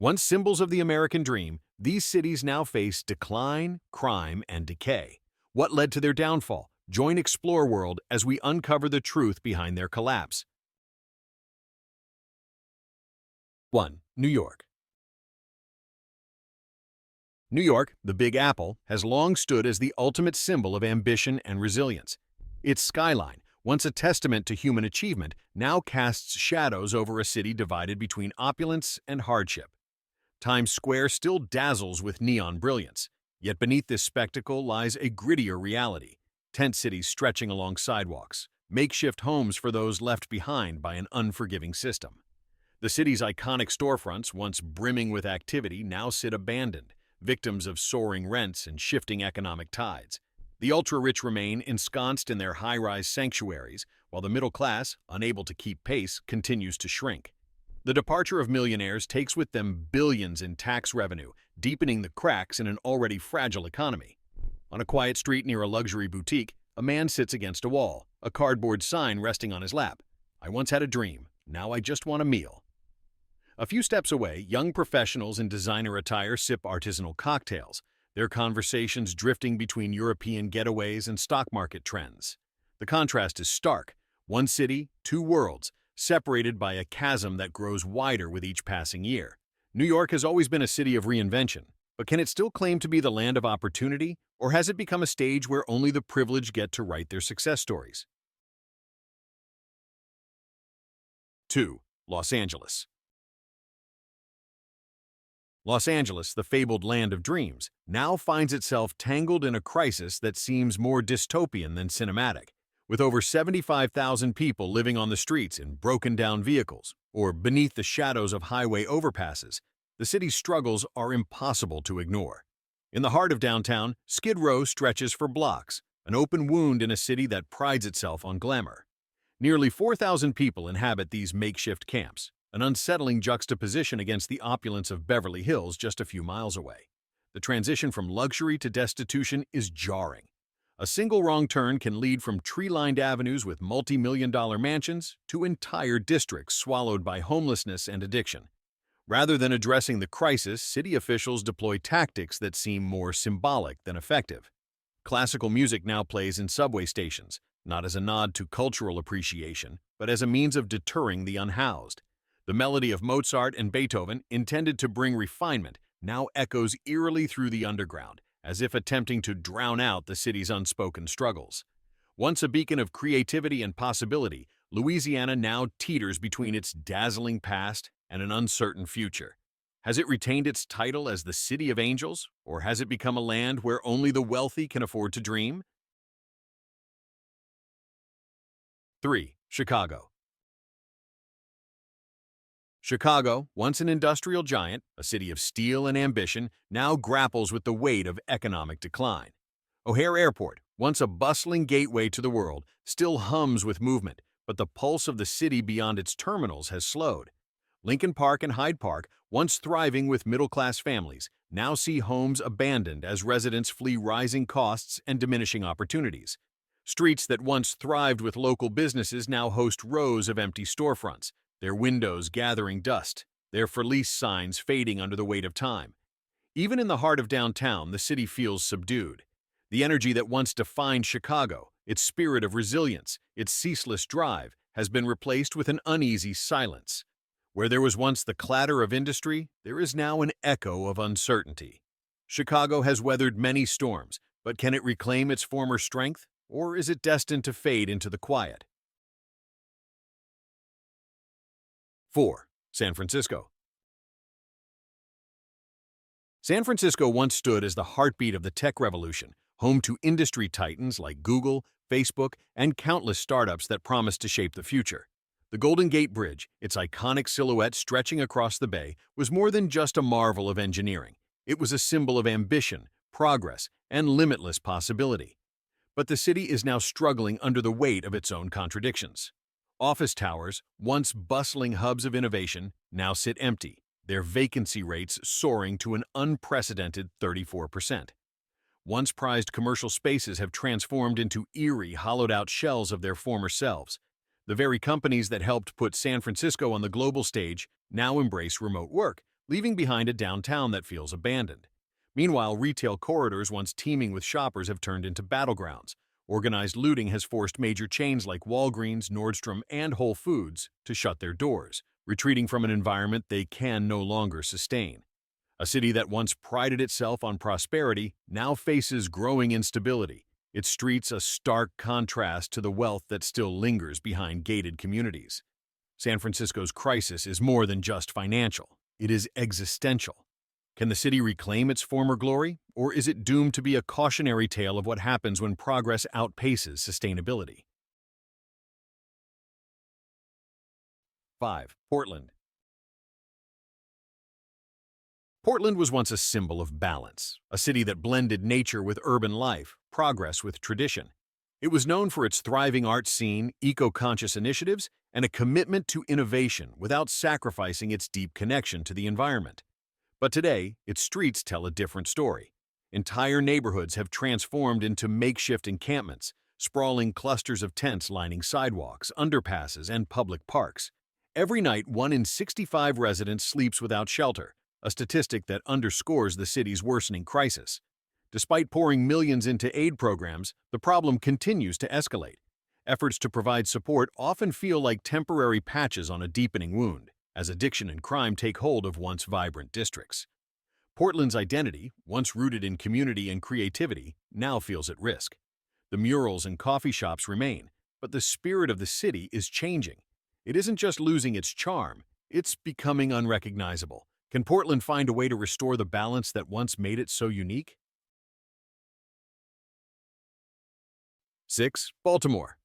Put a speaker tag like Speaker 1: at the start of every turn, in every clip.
Speaker 1: Once symbols of the American dream, these cities now face decline, crime, and decay. What led to their downfall? Join Explore World as we uncover the truth behind their collapse. 1. New York. New York, the Big Apple, has long stood as the ultimate symbol of ambition and resilience. Its skyline, once a testament to human achievement, now casts shadows over a city divided between opulence and hardship. Times Square still dazzles with neon brilliance, yet beneath this spectacle lies a grittier reality. Tent cities stretching along sidewalks, makeshift homes for those left behind by an unforgiving system. The city's iconic storefronts, once brimming with activity, now sit abandoned, victims of soaring rents and shifting economic tides. The ultra-rich remain ensconced in their high-rise sanctuaries, while the middle class, unable to keep pace, continues to shrink. The departure of millionaires takes with them billions in tax revenue, deepening the cracks in an already fragile economy. On a quiet street near a luxury boutique, a man sits against a wall, a cardboard sign resting on his lap. "I once had a dream, now I just want a meal." A few steps away, young professionals in designer attire sip artisanal cocktails, their conversations drifting between European getaways and stock market trends. The contrast is stark. One city, two worlds, separated by a chasm that grows wider with each passing year. New York has always been a city of reinvention, but can it still claim to be the land of opportunity, or has it become a stage where only the privileged get to write their success stories? 2. Los Angeles. Los Angeles, the fabled land of dreams, now finds itself tangled in a crisis that seems more dystopian than cinematic. With over 75,000 people living on the streets in broken-down vehicles or beneath the shadows of highway overpasses, the city's struggles are impossible to ignore. In the heart of downtown, Skid Row stretches for blocks, an open wound in a city that prides itself on glamour. Nearly 4,000 people inhabit these makeshift camps, an unsettling juxtaposition against the opulence of Beverly Hills just a few miles away. The transition from luxury to destitution is jarring. A single wrong turn can lead from tree-lined avenues with multi-million-dollar mansions to entire districts swallowed by homelessness and addiction. Rather than addressing the crisis, city officials deploy tactics that seem more symbolic than effective. Classical music now plays in subway stations, not as a nod to cultural appreciation, but as a means of deterring the unhoused. The melody of Mozart and Beethoven, intended to bring refinement, now echoes eerily through the underground, as if attempting to drown out the city's unspoken struggles. Once a beacon of creativity and possibility, Louisiana now teeters between its dazzling past and an uncertain future. Has it retained its title as the City of Angels, or has it become a land where only the wealthy can afford to dream? 3. Chicago. Chicago, once an industrial giant, a city of steel and ambition, now grapples with the weight of economic decline. O'Hare Airport, once a bustling gateway to the world, still hums with movement, but the pulse of the city beyond its terminals has slowed. Lincoln Park and Hyde Park, once thriving with middle-class families, now see homes abandoned as residents flee rising costs and diminishing opportunities. Streets that once thrived with local businesses now host rows of empty storefronts, their windows gathering dust, their for lease signs fading under the weight of time. Even in the heart of downtown, the city feels subdued. The energy that once defined Chicago, its spirit of resilience, its ceaseless drive, has been replaced with an uneasy silence. Where there was once the clatter of industry, there is now an echo of uncertainty. Chicago has weathered many storms, but can it reclaim its former strength, or is it destined to fade into the quiet? 4. San Francisco. San Francisco once stood as the heartbeat of the tech revolution, home to industry titans like Google, Facebook, and countless startups that promised to shape the future. The Golden Gate Bridge, its iconic silhouette stretching across the bay, was more than just a marvel of engineering. It was a symbol of ambition, progress, and limitless possibility. But the city is now struggling under the weight of its own contradictions. Office towers, once bustling hubs of innovation, now sit empty, their vacancy rates soaring to an unprecedented 34%. Once prized commercial spaces have transformed into eerie, hollowed-out shells of their former selves. The very companies that helped put San Francisco on the global stage now embrace remote work, leaving behind a downtown that feels abandoned. Meanwhile, retail corridors once teeming with shoppers have turned into battlegrounds. Organized looting has forced major chains like Walgreens, Nordstrom, and Whole Foods to shut their doors, retreating from an environment they can no longer sustain. A city that once prided itself on prosperity now faces growing instability, its streets a stark contrast to the wealth that still lingers behind gated communities. San Francisco's crisis is more than just financial, it is existential. Can the city reclaim its former glory, or is it doomed to be a cautionary tale of what happens when progress outpaces sustainability? 5. Portland. Portland was once a symbol of balance, a city that blended nature with urban life, progress with tradition. It was known for its thriving art scene, eco-conscious initiatives, and a commitment to innovation without sacrificing its deep connection to the environment. But today, its streets tell a different story. Entire neighborhoods have transformed into makeshift encampments, sprawling clusters of tents lining sidewalks, underpasses, and public parks. Every night, 1 in 65 residents sleeps without shelter, a statistic that underscores the city's worsening crisis. Despite pouring millions into aid programs, the problem continues to escalate. Efforts to provide support often feel like temporary patches on a deepening wound, as addiction and crime take hold of once vibrant districts. Portland's identity, once rooted in community and creativity, now feels at risk. The murals and coffee shops remain, but the spirit of the city is changing. It isn't just losing its charm, it's becoming unrecognizable. Can Portland find a way to restore the balance that once made it so unique? 6. Baltimore.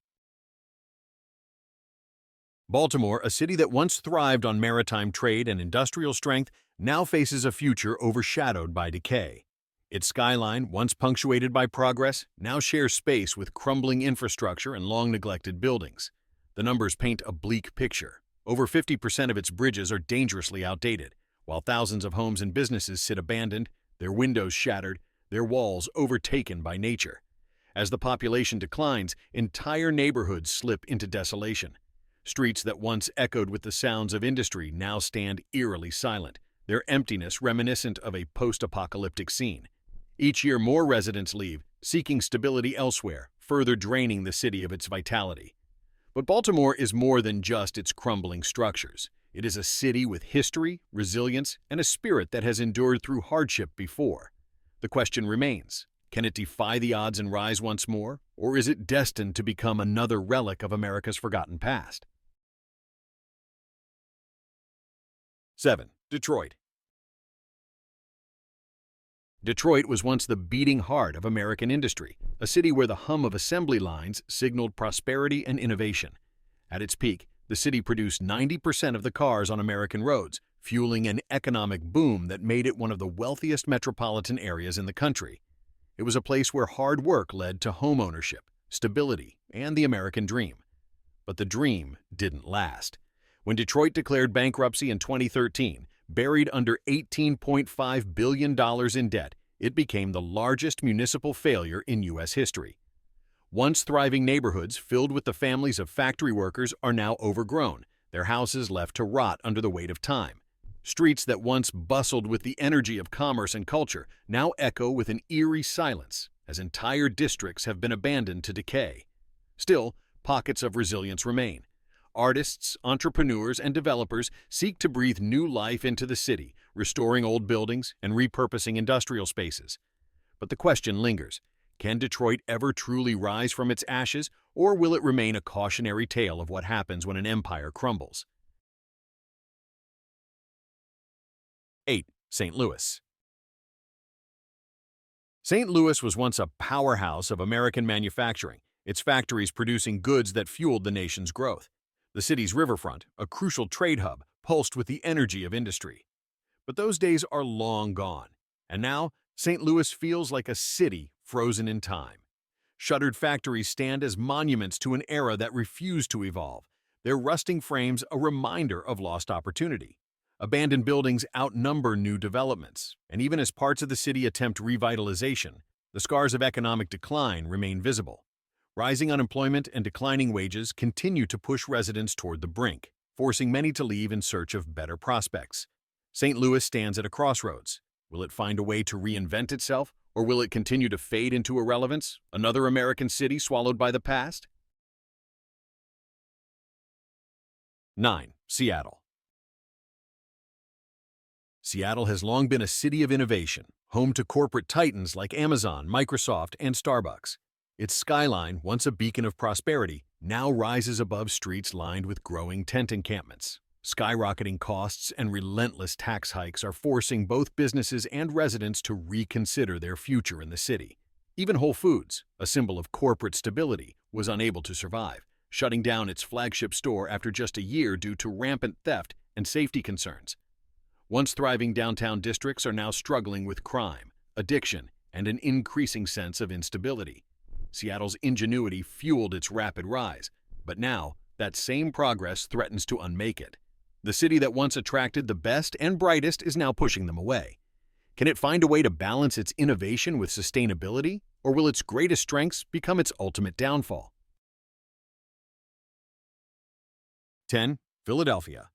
Speaker 1: Baltimore, a city that once thrived on maritime trade and industrial strength, now faces a future overshadowed by decay. Its skyline, once punctuated by progress, now shares space with crumbling infrastructure and long-neglected buildings. The numbers paint a bleak picture. Over 50% of its bridges are dangerously outdated, while thousands of homes and businesses sit abandoned, their windows shattered, their walls overtaken by nature. As the population declines, entire neighborhoods slip into desolation. Streets that once echoed with the sounds of industry now stand eerily silent, their emptiness reminiscent of a post-apocalyptic scene. Each year more residents leave, seeking stability elsewhere, further draining the city of its vitality. But Baltimore is more than just its crumbling structures. It is a city with history, resilience, and a spirit that has endured through hardship before. The question remains, can it defy the odds and rise once more, or is it destined to become another relic of America's forgotten past? 7. Detroit. Detroit was once the beating heart of American industry, a city where the hum of assembly lines signaled prosperity and innovation. At its peak, the city produced 90% of the cars on American roads, fueling an economic boom that made it one of the wealthiest metropolitan areas in the country. It was a place where hard work led to home ownership, stability, and the American dream. But the dream didn't last. When Detroit declared bankruptcy in 2013, buried under $18.5 billion in debt, it became the largest municipal failure in U.S. history. Once thriving neighborhoods filled with the families of factory workers are now overgrown, their houses left to rot under the weight of time. Streets that once bustled with the energy of commerce and culture now echo with an eerie silence, as entire districts have been abandoned to decay. Still, pockets of resilience remain. Artists, entrepreneurs, and developers seek to breathe new life into the city, restoring old buildings and repurposing industrial spaces. But the question lingers. Can Detroit ever truly rise from its ashes, or will it remain a cautionary tale of what happens when an empire crumbles? 8. St. Louis. St. Louis was once a powerhouse of American manufacturing, its factories producing goods that fueled the nation's growth. The city's riverfront, a crucial trade hub, pulsed with the energy of industry. But those days are long gone, and now St. Louis feels like a city frozen in time. Shuttered factories stand as monuments to an era that refused to evolve, their rusting frames a reminder of lost opportunity. Abandoned buildings outnumber new developments, and even as parts of the city attempt revitalization, the scars of economic decline remain visible. Rising unemployment and declining wages continue to push residents toward the brink, forcing many to leave in search of better prospects. St. Louis stands at a crossroads. Will it find a way to reinvent itself, or will it continue to fade into irrelevance, another American city swallowed by the past? 9. Seattle. Seattle has long been a city of innovation, home to corporate titans like Amazon, Microsoft, and Starbucks. Its skyline, once a beacon of prosperity, now rises above streets lined with growing tent encampments. Skyrocketing costs and relentless tax hikes are forcing both businesses and residents to reconsider their future in the city. Even Whole Foods, a symbol of corporate stability, was unable to survive, shutting down its flagship store after just a year due to rampant theft and safety concerns. Once thriving downtown districts are now struggling with crime, addiction, and an increasing sense of instability. Seattle's ingenuity fueled its rapid rise, but now that same progress threatens to unmake it. The city that once attracted the best and brightest is now pushing them away. Can it find a way to balance its innovation with sustainability, or will its greatest strengths become its ultimate downfall? 10. Philadelphia.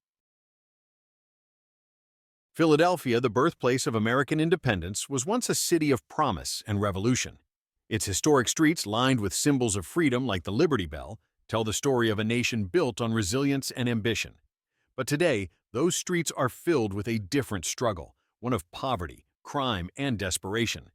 Speaker 1: Philadelphia, the birthplace of American independence, was once a city of promise and revolution. Its historic streets, lined with symbols of freedom like the Liberty Bell, tell the story of a nation built on resilience and ambition. But today, those streets are filled with a different struggle, one of poverty, crime, and desperation.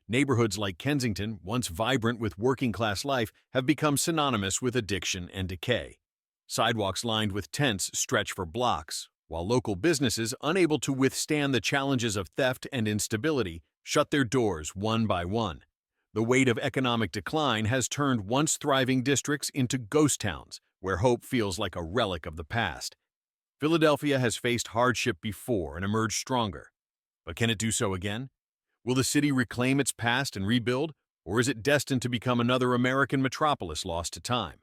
Speaker 1: Neighborhoods like Kensington, once vibrant with working-class life, have become synonymous with addiction and decay. Sidewalks lined with tents stretch for blocks, while local businesses, unable to withstand the challenges of theft and instability, shut their doors one by one. The weight of economic decline has turned once thriving districts into ghost towns, where hope feels like a relic of the past. Philadelphia has faced hardship before and emerged stronger. But can it do so again? Will the city reclaim its past and rebuild, or is it destined to become another American metropolis lost to time?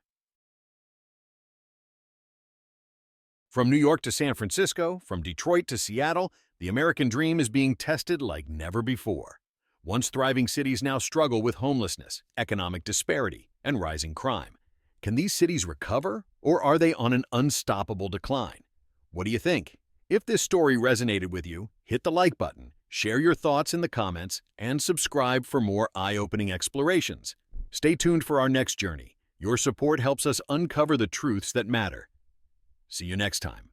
Speaker 1: From New York to San Francisco, from Detroit to Seattle, the American dream is being tested like never before. Once thriving cities now struggle with homelessness, economic disparity, and rising crime. Can these cities recover, or are they on an unstoppable decline? What do you think? If this story resonated with you, hit the like button, share your thoughts in the comments, and subscribe for more eye-opening explorations. Stay tuned for our next journey. Your support helps us uncover the truths that matter. See you next time.